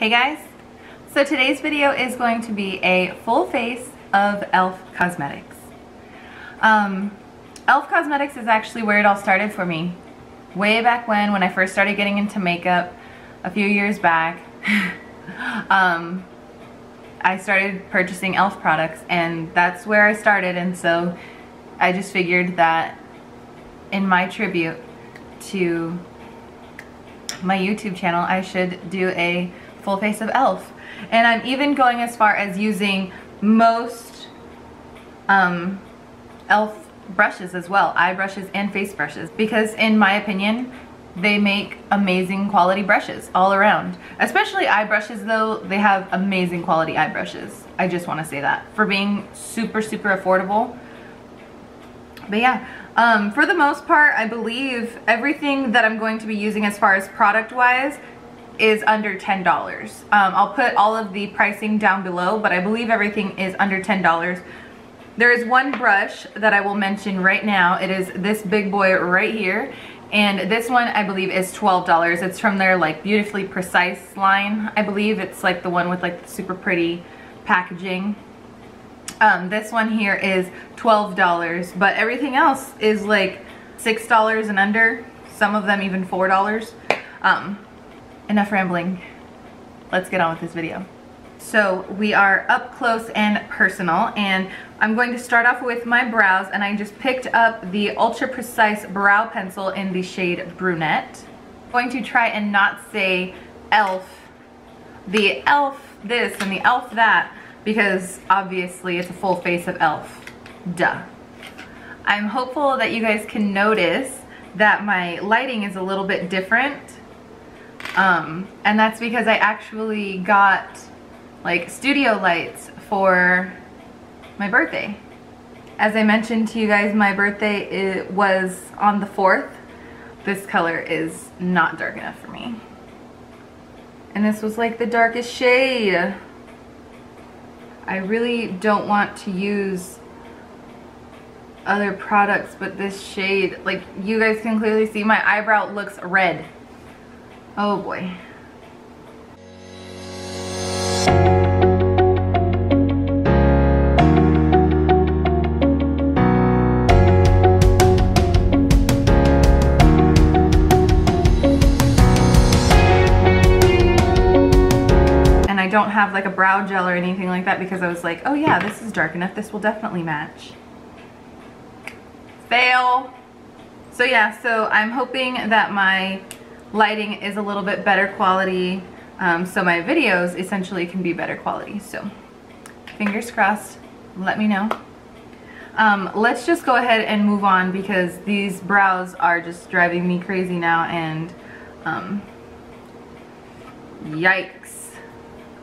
Hey guys, so today's video is going to be a full face of e.l.f. Cosmetics. e.l.f. Cosmetics is actually where it all started for me. Way back when I first started getting into makeup a few years back, I started purchasing e.l.f. products, and that's where I started. And so I just figured that in my tribute to my YouTube channel, I should do a full face of e.l.f. And I'm even going as far as using most e.l.f. brushes as well, eye brushes and face brushes, because in my opinion they make amazing quality brushes all around. Especially eye brushes though, they have amazing quality eye brushes. I just want to say that for being super affordable. But yeah, for the most part, I believe everything that I'm going to be using as far as product wise is under $10. I'll put all of the pricing down below, but I believe everything is under $10. There is one brush that I will mention right now. It is this big boy right here, and this one I believe is $12. It's from their like Beautifully Precise line. I believe it's like the one with like the super pretty packaging. This one here is $12, but everything else is like $6 and under, some of them even $4. Enough rambling, let's get on with this video. So we are up close and personal, and I'm going to start off with my brows, and I just picked up the Ultra Precise Brow Pencil in the shade Brunette. I'm going to try and not say e.l.f., the e.l.f. this and the e.l.f. that, because obviously it's a full face of e.l.f. Duh. I'm hopeful that you guys can notice that my lighting is a little bit different. And that's because I actually got like studio lights for my birthday. As I mentioned to you guys, my birthday was on the 4th. This color is not dark enough for me. And this was like the darkest shade. I really don't want to use other products, but this shade, like you guys can clearly see, my eyebrow looks red. Oh boy. And I don't have like a brow gel or anything like that, because I was like, oh yeah, this is dark enough, this will definitely match. Fail. So yeah, so I'm hoping that my lighting is a little bit better quality, so my videos essentially can be better quality. So fingers crossed, let me know. Let's just go ahead and move on, because these brows are just driving me crazy now, and yikes.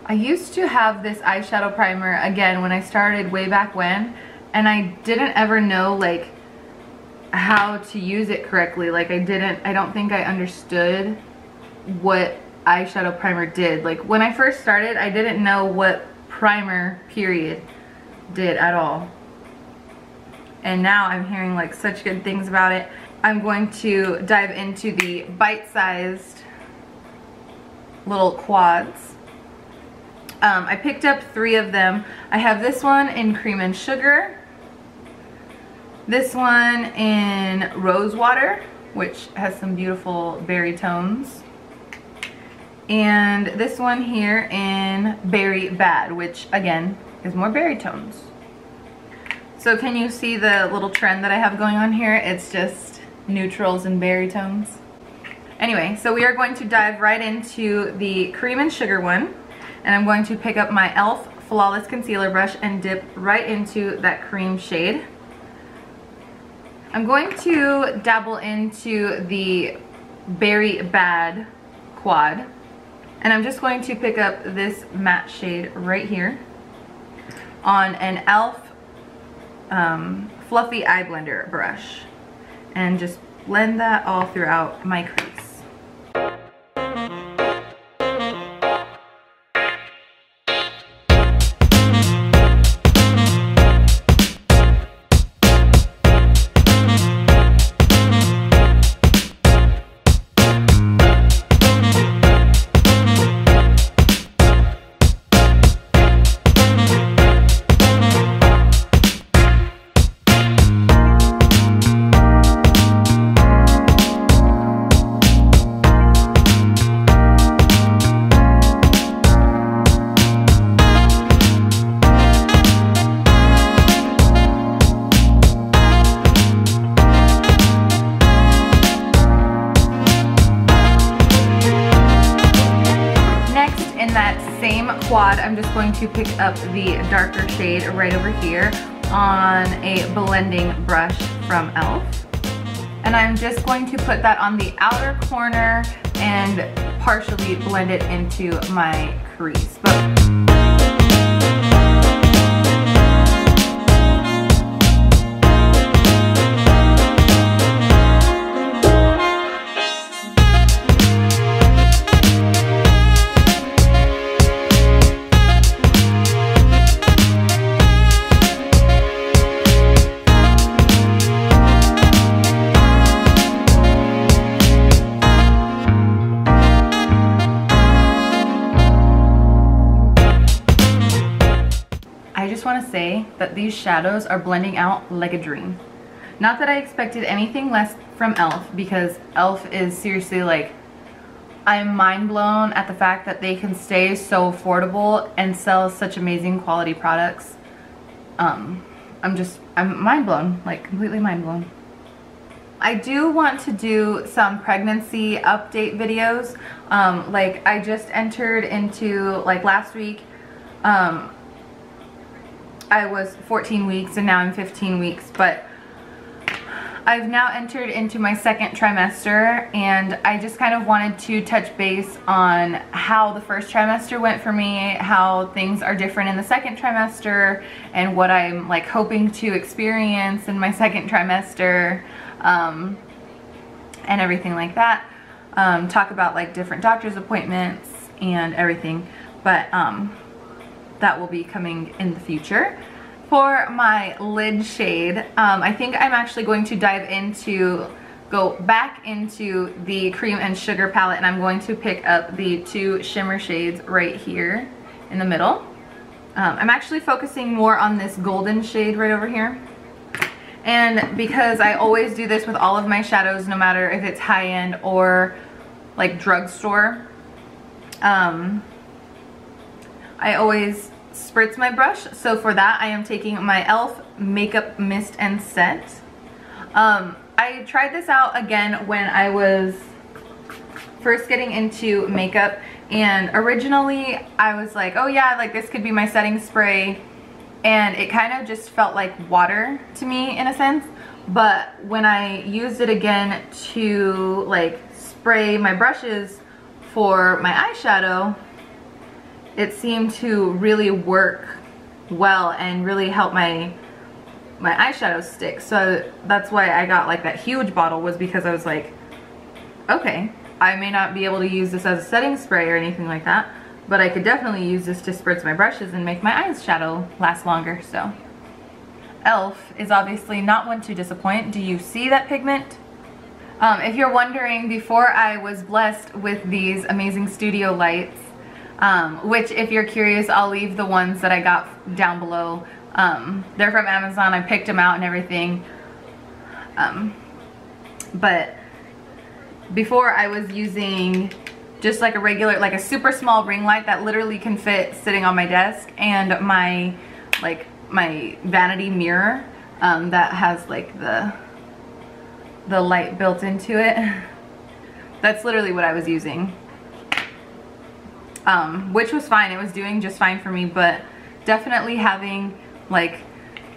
I used to have this eyeshadow primer again when I started way back when, and I didn't ever know like how to use it correctly. Like I don't think I understood what eyeshadow primer did. Like when I first started, I didn't know what primer period did at all, and now I'm hearing like such good things about it. I'm going to dive into the bite-sized little quads. I picked up 3 of them. I have this one in Cream and Sugar, this one in Rose Water, which has some beautiful berry tones, and this one here in Berry Bad, which again is more berry tones. So can you see the little trend that I have going on here? It's just neutrals and berry tones. Anyway, so we are going to dive right into the Cream and Sugar one, and I'm going to pick up my e.l.f. Flawless Concealer Brush and dip right into that cream shade. I'm going to dabble into the Berry Bad quad, and I'm just going to pick up this matte shade right here on an e.l.f. Fluffy Eye Blender brush, and just blend that all throughout my crease. in that same quad, I'm just going to pick up the darker shade right over here on a blending brush from e.l.f. And I'm just going to put that on the outer corner and partially blend it into my crease. Want to say that these shadows are blending out like a dream. Not that I expected anything less from e.l.f. because e.l.f. is seriously like, I'm mind blown at the fact that they can stay so affordable and sell such amazing quality products. I'm mind blown, like completely mind blown. I do want to do some pregnancy update videos. Like I just entered into, like last week, I was 14 weeks and now I'm 15 weeks, but I've now entered into my second trimester, and I just kind of wanted to touch base on how the first trimester went for me, how things are different in the second trimester, and what I'm like hoping to experience in my second trimester, and everything like that. Talk about like different doctor's appointments and everything, but that will be coming in the future. For my lid shade, I think I'm actually going to go back into the Cream and Sugar palette, and I'm going to pick up the two shimmer shades right here in the middle. I'm actually focusing more on this golden shade right over here. And because I always do this with all of my shadows, no matter if it's high-end or like drugstore, I always spritz my brush. So for that, I am taking my e.l.f. Makeup Mist and Set. I tried this out again when I was first getting into makeup, and originally I was like, oh yeah, like this could be my setting spray, and it kind of just felt like water to me in a sense. But when I used it again to like spray my brushes for my eyeshadow, it seemed to really work well and really help my eyeshadow stick. So that's why I got like that huge bottle, was because I was like, okay, I may not be able to use this as a setting spray or anything like that, but I could definitely use this to spritz my brushes and make my eyeshadow last longer. So e.l.f. is obviously not one to disappoint. Do you see that pigment? If you're wondering, before I was blessed with these amazing studio lights, which if you're curious, I'll leave the ones that I got down below. They're from Amazon. I picked them out and everything. But before, I was using just like a regular, like a super small ring light that literally can fit sitting on my desk, and my vanity mirror that has like the light built into it. That's literally what I was using. Which was fine. It was doing just fine for me, but definitely having like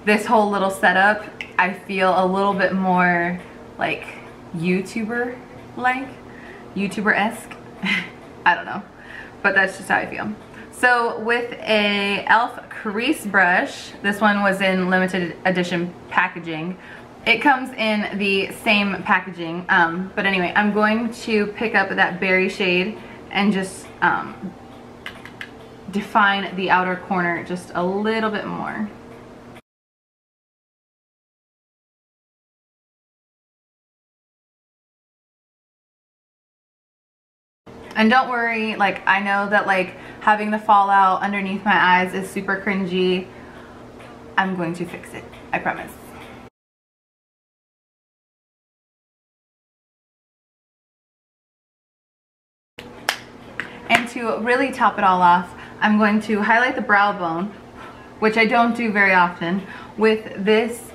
this whole little setup, I feel a little bit more like YouTuber-like, YouTuber-esque. I don't know, but that's just how I feel. So with a e.l.f. crease brush, this one was in limited edition packaging. It comes in the same packaging, but anyway, I'm going to pick up that berry shade and just define the outer corner just a little bit more. And don't worry, like I know that like having the fallout underneath my eyes is super cringy. I'm going to fix it, I promise. And to really top it all off, I'm going to highlight the brow bone, which I don't do very often, with this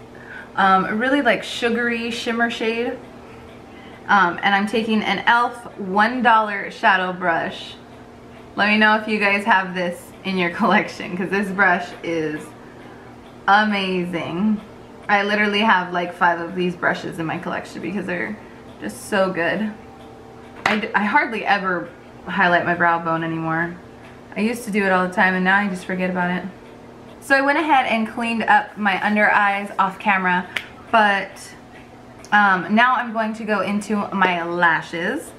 really like sugary shimmer shade. And I'm taking an e.l.f. $1 shadow brush, Let me know if you guys have this in your collection, because this brush is amazing. I literally have like 5 of these brushes in my collection because they're just so good. I hardly ever highlight my brow bone anymore. I used to do it all the time and now I just forget about it. So I went ahead and cleaned up my under eyes off camera, but now I'm going to go into my lashes.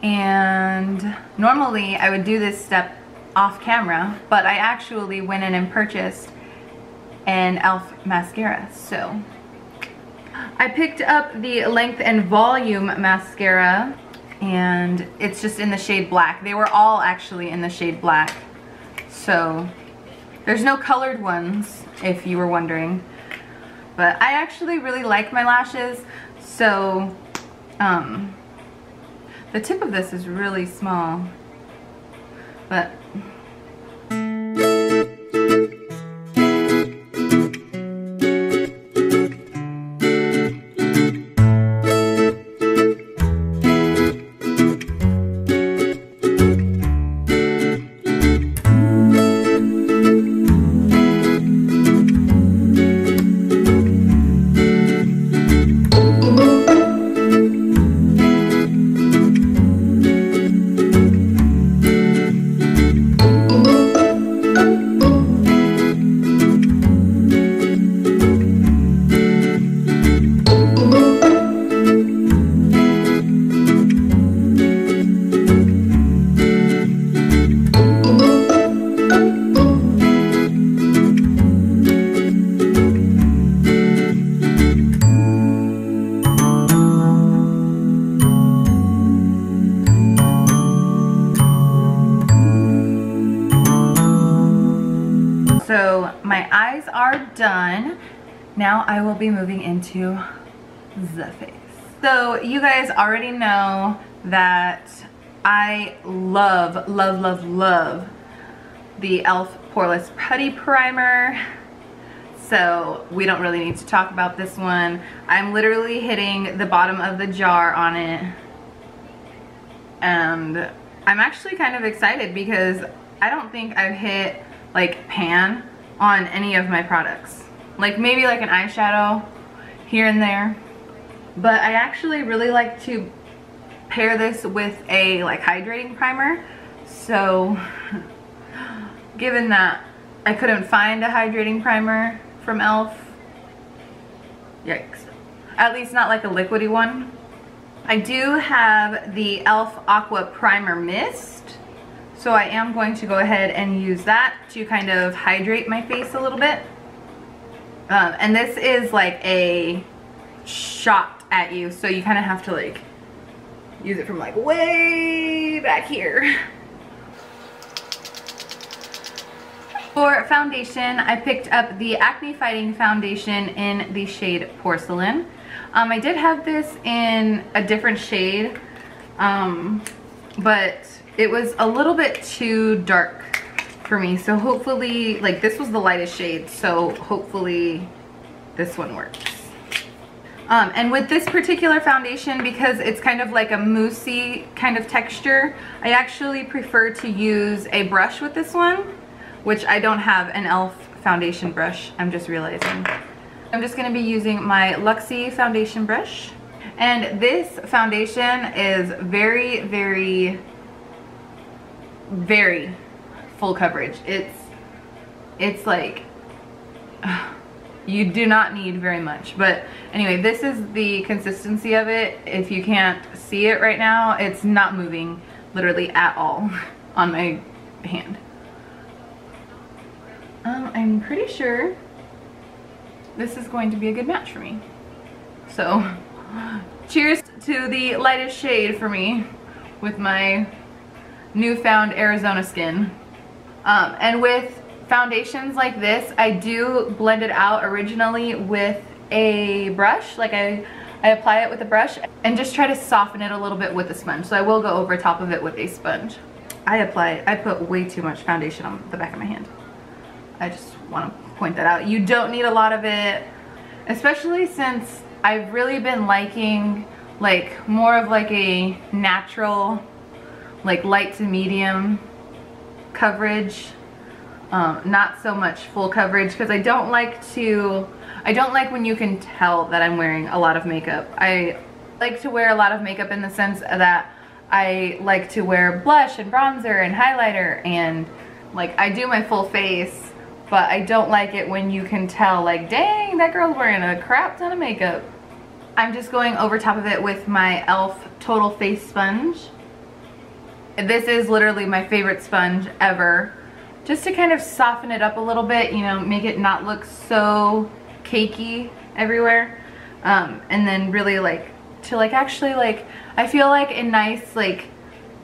And normally I would do this step off camera, but I actually went in and purchased an e.l.f. mascara. So I picked up the Length and Volume mascara, and it's just in the shade black. They were all actually in the shade black, so there's no colored ones if you were wondering. But I actually really like my lashes, so the tip of this is really small, but so my eyes are done. Now I will be moving into the face. So you guys already know that I love, love, love, love the e.l.f. Poreless Putty Primer. So we don't really need to talk about this one. I'm literally hitting the bottom of the jar on it. And I'm actually kind of excited because I don't think I've hit like pan on any of my products. Like maybe like an eyeshadow here and there. But I actually really like to pair this with a like hydrating primer. So given that I couldn't find a hydrating primer from e.l.f., yikes. At least not like a liquidy one. I do have the e.l.f. Aqua Primer Mist. So I am going to go ahead and use that to kind of hydrate my face a little bit. And this is like a shot at you, so you kind of have to like use it from like way back here. For foundation, I picked up the Acne Fighting Foundation in the shade Porcelain. I did have this in a different shade, but it was a little bit too dark for me. So hopefully, like this was the lightest shade, so hopefully this one works. And with this particular foundation, because it's kind of like a moussey kind of texture, I actually prefer to use a brush with this one, which I don't have an e.l.f. foundation brush, I'm just realizing. I'm just gonna be using my Luxie foundation brush. And this foundation is very, very, very full coverage. It's like, you do not need very much. But anyway, this is the consistency of it. If you can't see it right now, it's not moving literally at all on my hand. I'm pretty sure this is going to be a good match for me. So, cheers to the lightest shade for me with my newfound Arizona skin. And with foundations like this, I do blend it out originally with a brush. Like I apply it with a brush and just try to soften it a little bit with a sponge. So I will go over top of it with a sponge. I put way too much foundation on the back of my hand. I just want to point that out. You don't need a lot of it, especially since I've really been liking like more of like a natural, like light to medium coverage, not so much full coverage, because I don't like when you can tell that I'm wearing a lot of makeup. I like to wear a lot of makeup in the sense that I like to wear blush and bronzer and highlighter, and like I do my full face, but I don't like it when you can tell like, dang, that girl's wearing a crap ton of makeup. I'm just going over top of it with my e.l.f. Total Face Sponge. This is literally my favorite sponge ever, just to kind of soften it up a little bit, you know, make it not look so cakey everywhere, and then really like to like actually like, I feel like a nice like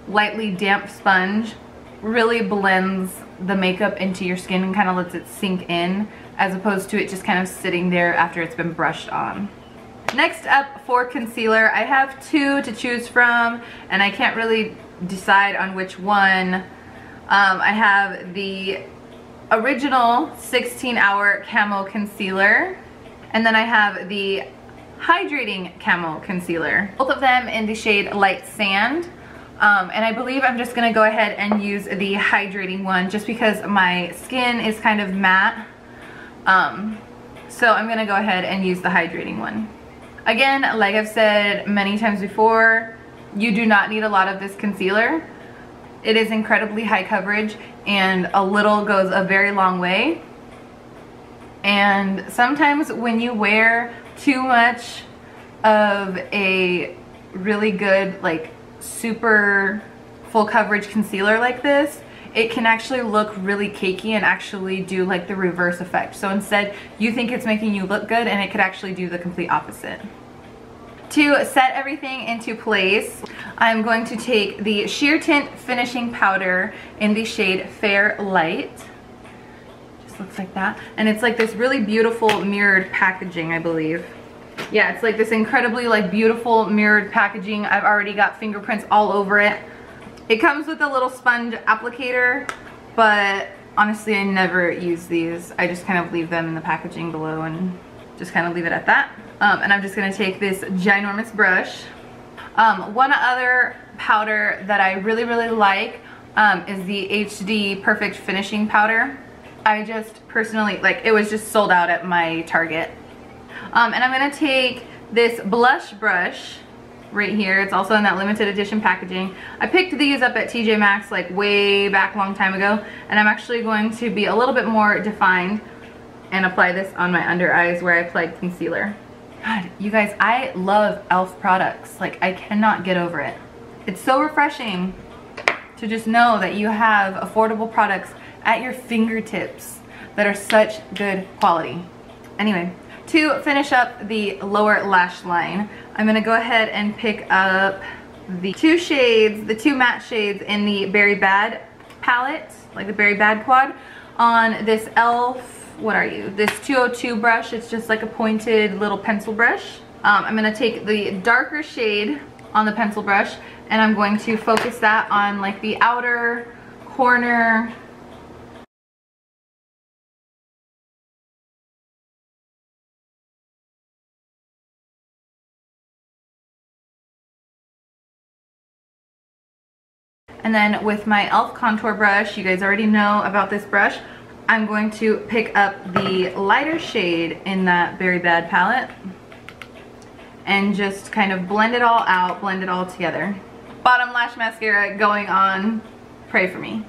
lightly damp sponge really blends the makeup into your skin and kind of lets it sink in, as opposed to it just kind of sitting there after it's been brushed on. Next up for concealer, I have two to choose from and I can't really decide on which one. I have the original 16-hour camo concealer, and then I have the hydrating camo concealer, both of them in the shade Light Sand. And I believe I'm just gonna go ahead and use the hydrating one just because my skin is kind of matte. So I'm gonna go ahead and use the hydrating one. Again, like I've said many times before, you do not need a lot of this concealer. It is incredibly high coverage, and a little goes a very long way. And sometimes when you wear too much of a really good, like super full coverage concealer like this, it can actually look really cakey and actually do like the reverse effect. So instead, you think it's making you look good and it could actually do the complete opposite. To set everything into place, I'm going to take the Sheer Tint Finishing Powder in the shade Fair Light. Just looks like that. And it's like this really beautiful mirrored packaging, I believe. Yeah, it's like this incredibly like beautiful mirrored packaging. I've already got fingerprints all over it. It comes with a little sponge applicator, but honestly I never use these. I just kind of leave them in the packaging below and just kind of leave it at that. And I'm just gonna take this ginormous brush. One other powder that I really like is the HD Perfect Finishing Powder. I just personally, like, it was just sold out at my Target. And I'm gonna take this blush brush right here. It's also in that limited edition packaging. I picked these up at TJ Maxx like way back a long time ago, and I'm actually going to be a little bit more defined and apply this on my under eyes where I applied concealer. God, you guys, I love e.l.f. products. Like, I cannot get over it. It's so refreshing to just know that you have affordable products at your fingertips that are such good quality. Anyway, to finish up the lower lash line, I'm gonna go ahead and pick up the two shades, the two matte shades in the Berry Bad palette, like the Berry Bad quad, on this e.l.f. What are you? This 202 brush. It's just like a pointed little pencil brush. I'm gonna take the darker shade on the pencil brush and I'm going to focus that on like the outer corner. And then with my e.l.f. contour brush, you guys already know about this brush, I'm going to pick up the lighter shade in that Berry Bad palette and just kind of blend it all out, blend it all together. Bottom lash mascara going on. Pray for me.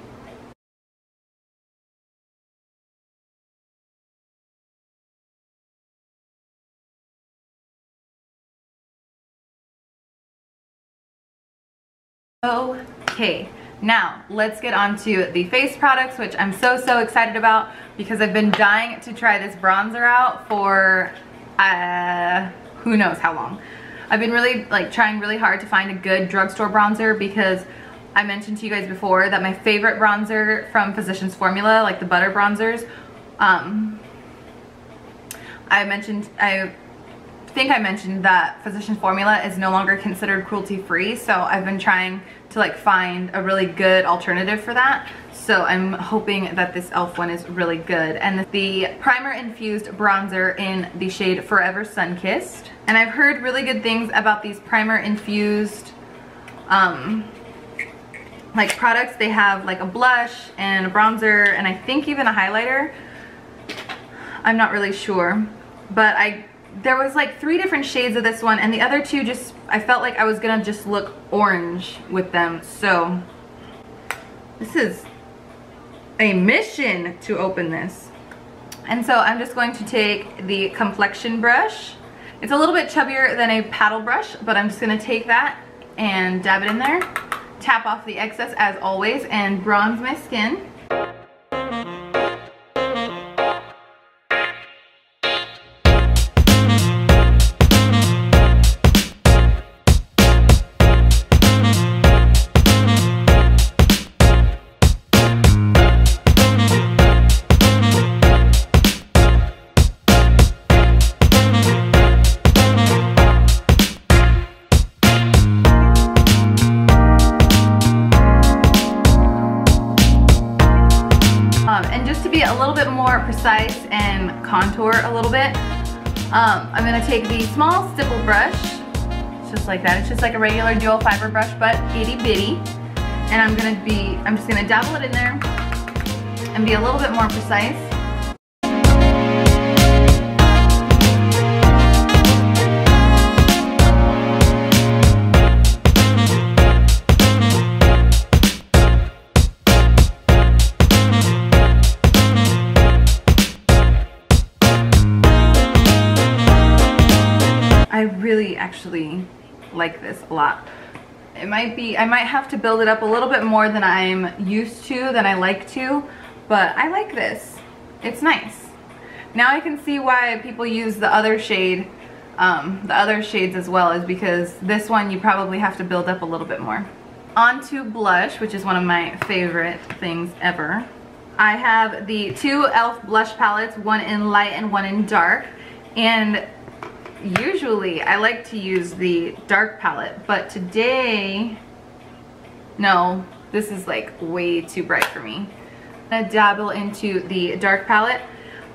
Okay, now let's get on to the face products, which I'm so excited about because I've been dying to try this bronzer out for who knows how long. I've been really trying really hard to find a good drugstore bronzer because I mentioned to you guys before that my favorite bronzer from Physicians Formula, like the butter bronzers, I think I mentioned that Physicians Formula is no longer considered cruelty-free, so I've been trying to like find a really good alternative for that. So I'm hoping that this e.l.f. one is really good. And the primer infused bronzer in the shade Forever Sun-Kissed. And I've heard really good things about these primer infused like products. They have like a blush and a bronzer and I think even a highlighter. I'm not really sure, but there was like 3 different shades of this one, and the other 2 just, I felt like I was gonna just look orange with them. So this is a mission to open this. And so I'm just going to take the complexion brush. It's a little bit chubbier than a paddle brush, but I'm just gonna take that and dab it in there, tap off the excess as always, and bronze my skin. And just to be a little bit more precise and contour a little bit, I'm going to take the small stipple brush, just like that. It's just like a regular dual fiber brush, but itty bitty. And I'm just going to dabble it in there and be a little bit more precise. I really actually like this a lot. I might have to build it up a little bit more than I'm used to, than I like to, but I like this. It's nice. Now I can see why people use the other shade, the other shades as well, is because this one you probably have to build up a little bit more. On to blush, which is one of my favorite things ever. I have the 2 e.l.f. blush palettes, one in light and one in dark, and usually I like to use the dark palette, but today, no, this is like way too bright for me. I'm gonna dabble into the dark palette,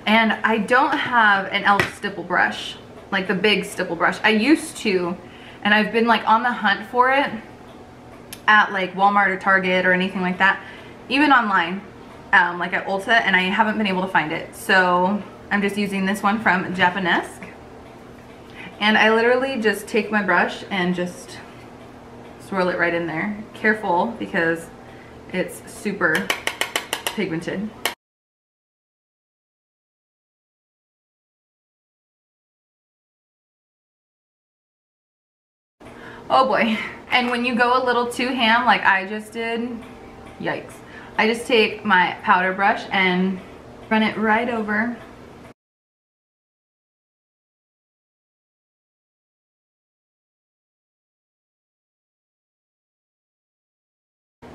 and I don't have an e.l.f. stipple brush, like the big stipple brush. I used to, and I've been like on the hunt for it at like Walmart or Target or anything like that, even online, like at Ulta, and I haven't been able to find it. So I'm just using this one from Japanesque. And I literally just take my brush and just swirl it right in there. Careful, because it's super pigmented. Oh boy. And when you go a little too ham like I just did, yikes. I just take my powder brush and run it right over.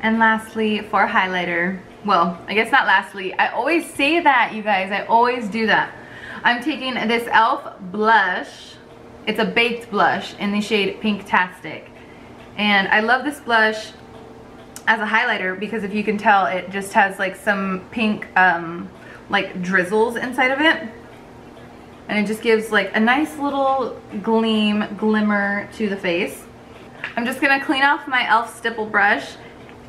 And lastly, for highlighter, well, I guess not lastly, I always say that, you guys, I always do that. I'm taking this e.l.f. blush. It's a baked blush in the shade Pinktastic. And I love this blush as a highlighter because if you can tell, it just has like some pink like drizzles inside of it. And it just gives like a nice little glimmer to the face. I'm just gonna clean off my e.l.f. stipple brush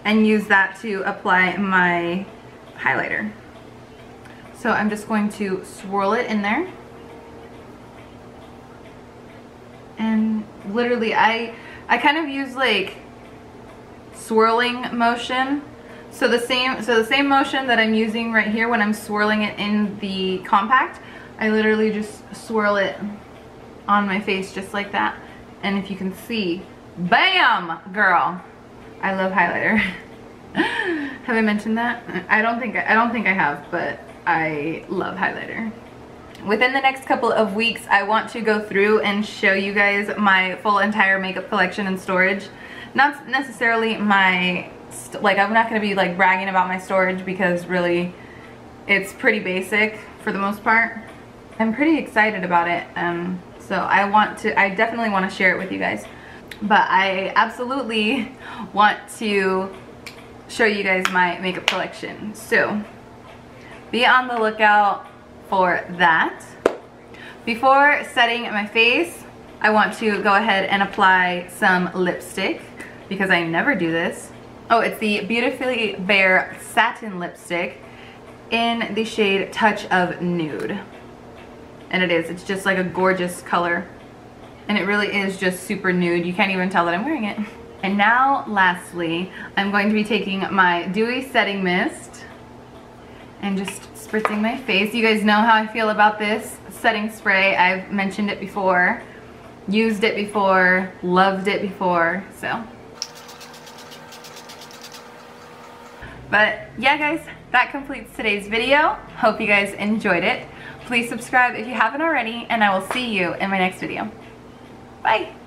and use that to apply my highlighter. So I'm just going to swirl it in there. And literally I kind of use like swirling motion. So the same motion that I'm using right here when I'm swirling it in the compact, I literally just swirl it on my face just like that. And if you can see, bam, girl. I love highlighter. Have I mentioned that? I don't think I have, but I love highlighter. Within the next couple of weeks, I want to go through and show you guys my full entire makeup collection and storage. Not necessarily my, like I'm not going to be like bragging about my storage because really it's pretty basic for the most part. I'm pretty excited about it, so I definitely want to share it with you guys. But I absolutely want to show you guys my makeup collection. So be on the lookout for that. Before setting my face, I want to go ahead and apply some lipstick because I never do this. Oh, it's the Beautifully Bare Satin Lipstick in the shade Touch of Nude. And it's just like a gorgeous color. And it really is just super nude. You can't even tell that I'm wearing it. And now, lastly, I'm going to be taking my Dewy Setting Mist and just spritzing my face. You guys know how I feel about this setting spray. I've mentioned it before, used it before, loved it before, so. But yeah, guys, that completes today's video. Hope you guys enjoyed it. Please subscribe if you haven't already, and I will see you in my next video. Bye.